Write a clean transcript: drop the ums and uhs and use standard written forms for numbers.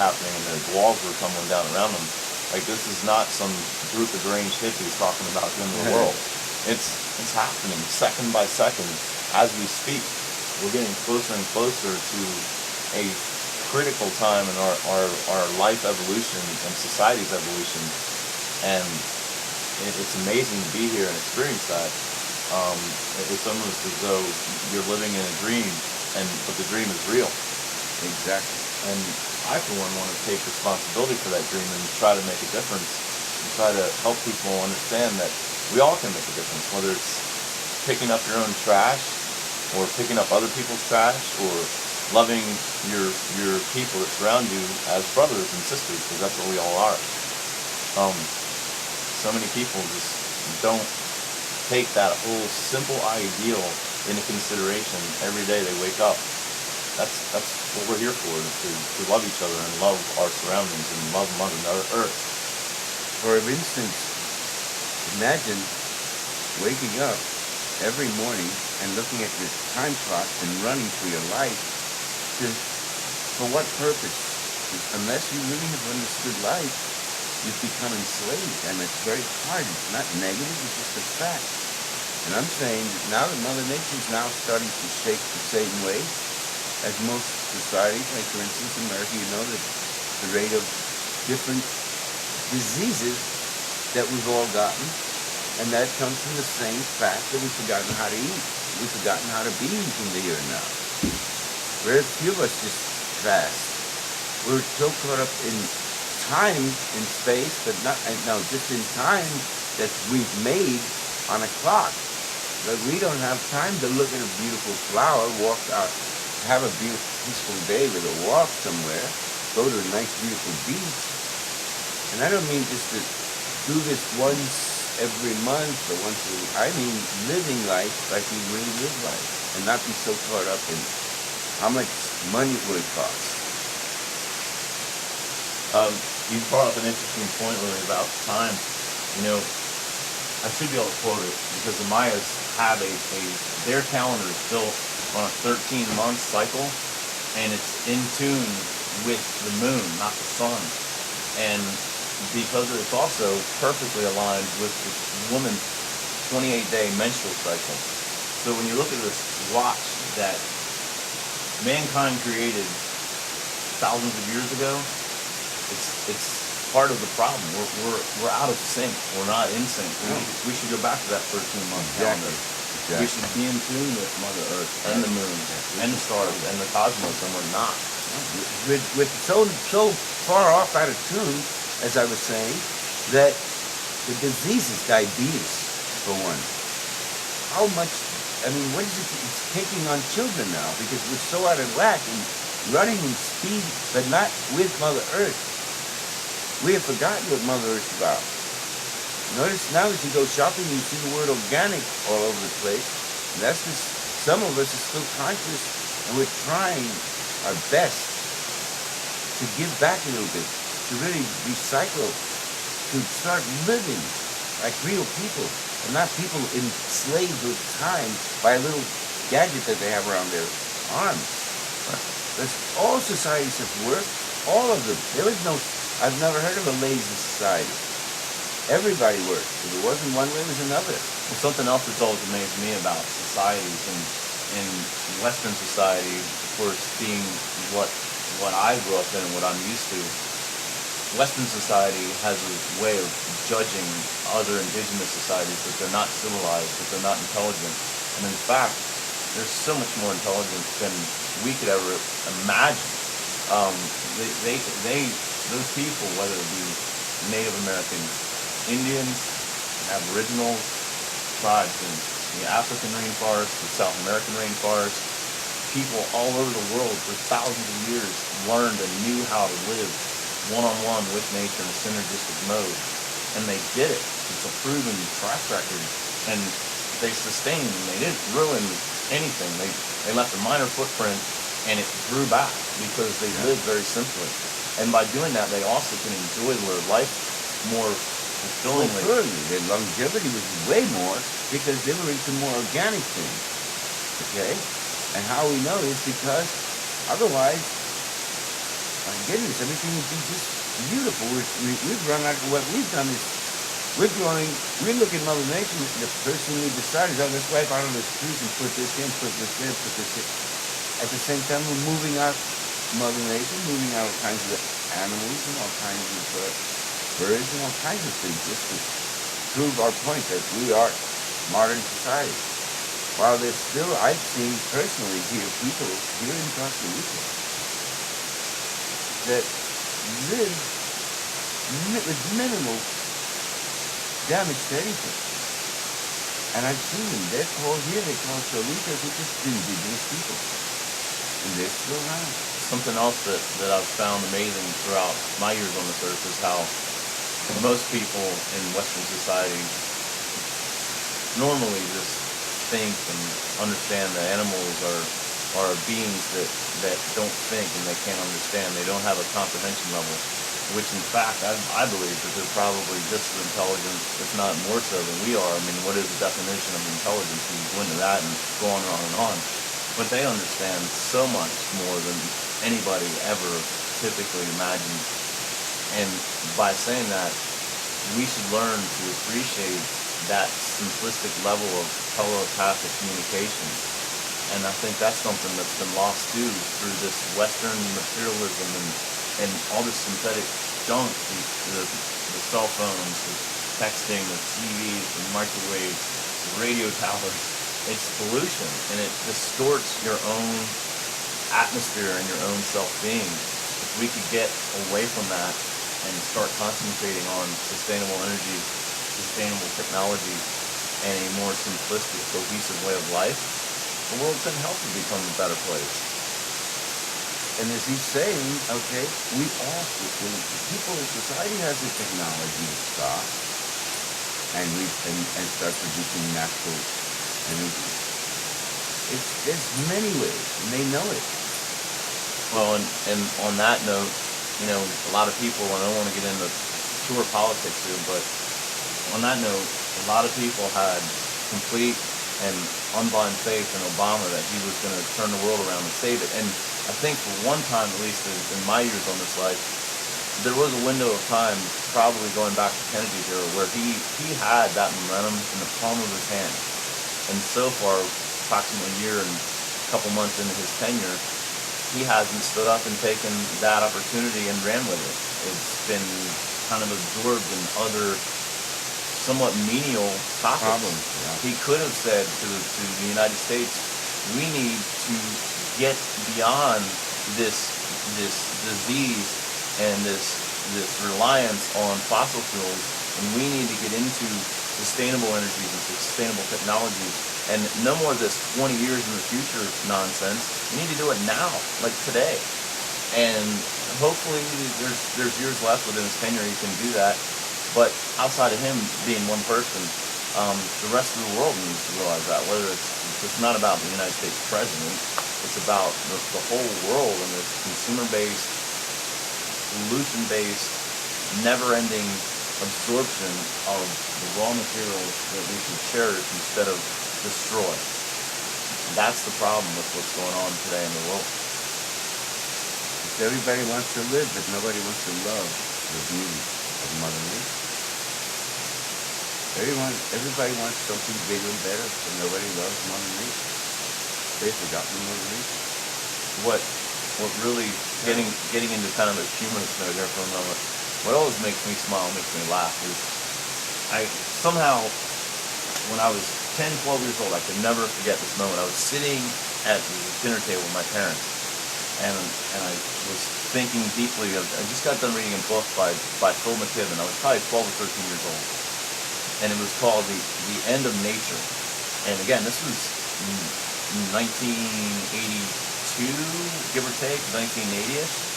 happening and their walls were tumbling down around them. Like, this is not some group of deranged hippies talking about the end of the world. It's happening second by second as we speak. We're getting closer and closer to a critical time in our life evolution and society's evolution, and it's amazing to be here and experience that. It's almost as though you're living in a dream, but the dream is real. Exactly. And I, for one, want to take responsibility for that dream and try to make a difference and try to help people understand that we all can make a difference, whether it's picking up your own trash or picking up other people's trash or loving your people that surround you as brothers and sisters, because that's what we all are. So many people just don't take that whole simple ideal into consideration every day they wake up. That's what we're here for, to love each other and love our surroundings and love Mother Earth. For instance, imagine waking up every morning and looking at your time clocks and running for your life. For what purpose? Unless you really have understood life, you've become enslaved, and it's very hard. It's not negative, it's just a fact. And I'm saying that now that Mother Nature is now starting to shake the same way as most societies, like for instance America, you know that the rate of different diseases that we've all gotten, and that comes from the same fact that we've forgotten how to eat. We've forgotten how to be in the here and now. Very few of us just fast. We're so caught up in time and space, but just in time that we've made on a clock. But we don't have time to look at a beautiful flower, walk out, have a beautiful, peaceful day with a walk somewhere, go to a nice, beautiful beach. And I don't mean just to do this once every month or once a week. I mean living life like we really live life, and not be so caught up in how much money it would cost. You brought up an interesting point, Louis, about time. You know, I should be able to quote it, because the Mayas have their calendar is built on a 13-month cycle, and it's in tune with the moon, not the sun. And because it's also perfectly aligned with the woman's 28-day menstrual cycle. So when you look at this watch that mankind created thousands of years ago, it's part of the problem. We're out of sync. We're not in sync. We should go back to that 13-month calendar. Exactly. We should be in tune with Mother Earth and the moon and the stars and the cosmos, and we're not. With so far off out of tune, as I was saying, that the diseases, diabetes, for one. How much, what is it? It's taking on children now, because we're so out of whack and running in speed, but not with Mother Earth. We have forgotten what Mother Earth's about. Notice now that you go shopping, you see the word organic all over the place. And that's because some of us are still conscious, and we're trying our best to give back a little bit, to really recycle, to start living like real people, and not people enslaved with time by a little gadget that they have around their arms. Because all societies have worked, all of them. There is no, I've never heard of a lazy society. Everybody worked. If it wasn't one way, it was another. Well, something else that's always amazed me about societies and in Western society, of course, being what I grew up in and what I'm used to, Western society has a way of judging other indigenous societies that they're not civilized, that they're not intelligent. And in fact, they're so much more intelligent than we could ever imagine. Those people, whether it be Native American Indians, Aboriginals, tribes in the African rainforest, the South American rainforest, people all over the world for thousands of years learned and knew how to live one-on-one with nature in a synergistic mode. And they did it. It's a proven track record. And they sustained, and they didn't ruin anything. They left a minor footprint, and it grew back because they lived very simply. And by doing that, they also can enjoy their life more fulfillingly. Well, their longevity was way more because they were into more organic things. Okay? And how we know is because otherwise, my goodness, everything would be just beautiful. We've run out. What we've done is we look at Mother Nature. The first thing we decide is, oh, let's wipe out all those trees and put this in, put this there, put this in. At the same time, we're moving out Mother Nature, moving out all kinds of animals and all kinds of birds and all kinds of things, just to prove our point that we are modern society. While there's still, I've seen personally people here in Costa Rica that live with minimal damage to anything. And I've seen them. They're called here, they call Solitas, which is indigenous people. And they're still around. Something else that I've found amazing throughout my years on this earth is how most people in Western society normally just think and understand that animals are beings that don't think and they can't understand. They don't have a comprehension level, which in fact I believe that they're probably just as intelligent, if not more so than we are. I mean, what is the definition of intelligence? You go into that and go on and on and on. But they understand so much more than anybody ever typically imagined. And by saying that, we should learn to appreciate that simplistic level of telepathic communication. And I think that's something that's been lost too through this Western materialism and all this synthetic junk, the cell phones, the texting, the TVs, the microwaves, the radio towers. It's pollution, and it distorts your own atmosphere and your own self-being. If we could get away from that and start concentrating on sustainable energy, sustainable technology, and a more simplistic, cohesive way of life, the world couldn't help but become a better place. And as he's saying, okay, we all, people in society has the technology to stop and start producing natural energy. There's many ways, and they know it. Well, and on that note, a lot of people, and I don't want to get into pure politics here, but on that note, a lot of people had complete and unblind faith in Obama that he was going to turn the world around and save it. And I think for one time, at least in my years on this life, there was a window of time, probably going back to Kennedy's era, where he had that momentum in the palm of his hand. And so far, approximately a year and a couple months into his tenure, he hasn't stood up and taken that opportunity and ran with it. It's been kind of absorbed in other somewhat menial topics. Problems, yeah. He could have said to the United States, we need to get beyond this disease and this reliance on fossil fuels, and we need to get into sustainable energies and sustainable technologies, and no more of this 20 years in the future nonsense. We need to do it now, like today. And hopefully there's years left within his tenure he can do that. But outside of him being one person, the rest of the world needs to realize that. Whether it's not about the United States president, it's about the whole world and this consumer-based, pollution-based, never-ending absorption of the raw materials that we should cherish instead of destroy. That's the problem with what's going on today in the world. Everybody wants to live, but nobody wants to love the beauty of Mother Nature. Everybody wants something bigger and better, but nobody loves Mother Nature. They've forgotten Mother Nature. What really getting into kind of a humorous note there for a moment, what always makes me smile, makes me laugh is I somehow, when I was 10, 12 years old, I could never forget this moment. I was sitting at the dinner table with my parents, and I was thinking deeply of, I just got done reading a book by Phil McKibben. I was probably 12 or 13 years old, and it was called The End of Nature. And again, this was 1982, give or take, 1980-ish.